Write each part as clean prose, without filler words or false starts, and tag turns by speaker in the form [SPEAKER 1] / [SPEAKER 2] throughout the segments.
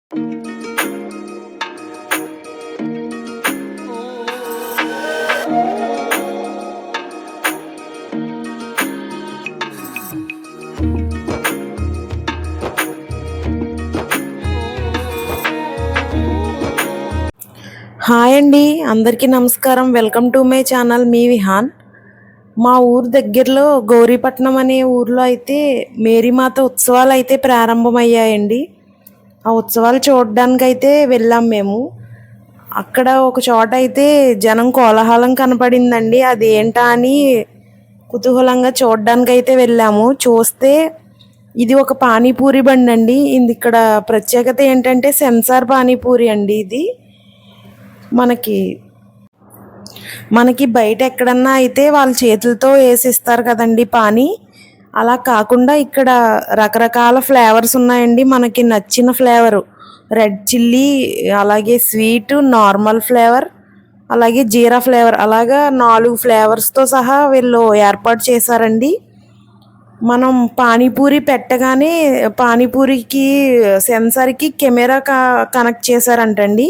[SPEAKER 1] Hi అండి, అందరికీ నమస్కారం. వెల్కమ్ టు మై ఛానల్ మీ విహాన్. మా ఊరు దగ్గరలో గౌరీపట్నం అనే ఊర్లో అయితే మేరీమాత ఉత్సవాలు అయితే ప్రారంభమయ్యాయండి. ఆ ఉత్సవాలు చూడడానికైతే వెళ్ళాం మేము. అక్కడ ఒక చోట అయితే జనం కోలాహలం కనపడిందండి. అది ఏంటా అని కుతూహలంగా చూడడానికైతే వెళ్ళాము. చూస్తే ఇది ఒక పానీపూరి బండి అండి. ఇది ఇక్కడ ప్రత్యేకత ఏంటంటే సెన్సార్ పానీపూరి అండి. ఇది మనకి బయట ఎక్కడన్నా అయితే వాళ్ళ చేతులతో వేసిస్తారు కదండి పానీ. అలా కాకుండా ఇక్కడ రకరకాల ఫ్లేవర్స్ ఉన్నాయండి. మనకి నచ్చిన ఫ్లేవరు రెడ్ చిల్లీ, అలాగే స్వీట్, నార్మల్ ఫ్లేవర్, అలాగే జీరా ఫ్లేవర్, అలాగా 4 ఫ్లేవర్స్తో సహా వీళ్ళు ఏర్పాటు చేశారండి. మనం పానీపూరి పెట్టగానే పానీపూరికి సెన్సార్కి కెమెరా కనెక్ట్ చేశారంటండి.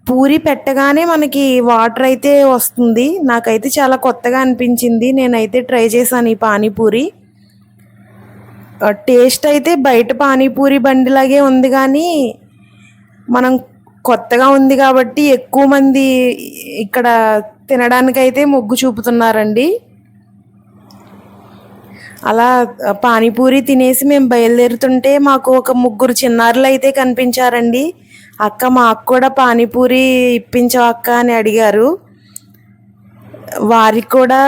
[SPEAKER 1] పూరి పెట్టగానే మనకి వాటర్ అయితే వస్తుంది. నాకైతే చాలా కొత్తగా అనిపించింది. నేనైతే ట్రై చేశాను ఈ పానీపూరి. టేస్ట్ అయితే బయట పానీపూరి బండిలాగే ఉంది, కానీ మనం కొత్తగా ఉంది కాబట్టి ఎక్కువ మంది ఇక్కడ తినడానికైతే మొగ్గు చూపుతున్నారండి. అలా పానీపూరి తినేసి మేము బయలుదేరుతుంటే మాకు ఒక 3 చిన్నారులు అయితే కనిపించారండి. అక్క, మాకు కూడా పానీపూరి ఇప్పించవు అక్క అని అడిగారు. వారికి కూడా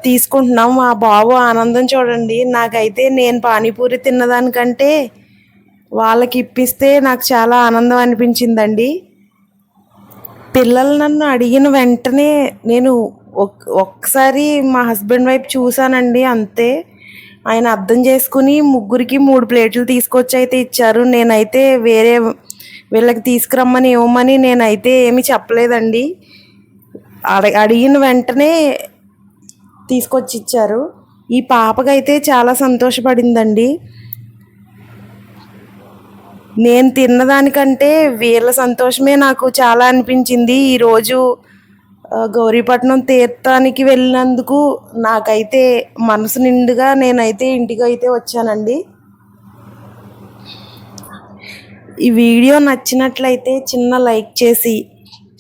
[SPEAKER 1] తీసుకుంటున్నాం. మా బాబు ఆనందం చూడండి. నాకైతే నేను పానీపూరి తిన్నదానికంటే వాళ్ళకి ఇప్పిస్తే నాకు చాలా ఆనందం అనిపించిందండి. పిల్లలు నన్ను అడిగిన వెంటనే నేను ఒక్కసారి మా హస్బెండ్ వైపు చూశానండి, అంతే. ఆయన అర్థం చేసుకుని 3కి 3 ప్లేట్లు తీసుకొచ్చి అయితే ఇచ్చారు. నేనైతే వేరే వీళ్ళకి తీసుకురమ్మని ఇవ్వమని నేనైతే ఏమీ చెప్పలేదండి. అడిగిన వెంటనే తీసుకొచ్చి ఇచ్చారు. ఈ పాపకైతే చాలా సంతోషపడిందండి. నేను తిన్నదానికంటే వీళ్ళ సంతోషమే నాకు చాలా అనిపించింది. ఈరోజు గౌరీపట్నం తీర్థానికి వెళ్ళినందుకు నాకైతే మనసు నిండుగా నేనైతే ఇంటికి అయితే వచ్చానండి. ఈ వీడియో నచ్చినట్లయితే చిన్న లైక్ చేసి,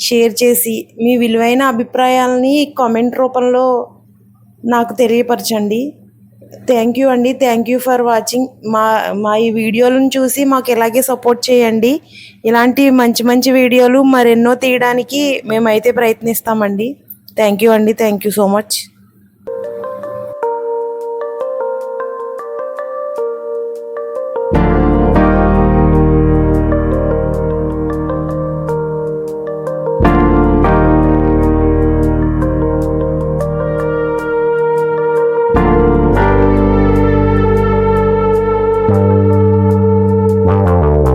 [SPEAKER 1] షేర్ చేసి, మీ విలువైన అభిప్రాయాలని కామెంట్ రూపంలో నాకు తెలియపరచండి. థ్యాంక్ యూ అండి. Thank you for watching. మా ఈ వీడియోలను చూసి మాకు ఇలాగే సపోర్ట్ చేయండి. ఇలాంటి మంచి మంచి వీడియోలు మరెన్నో తీయడానికి మేమైతే ప్రయత్నిస్తామండి. థ్యాంక్ యూ అండి. Thank you so much.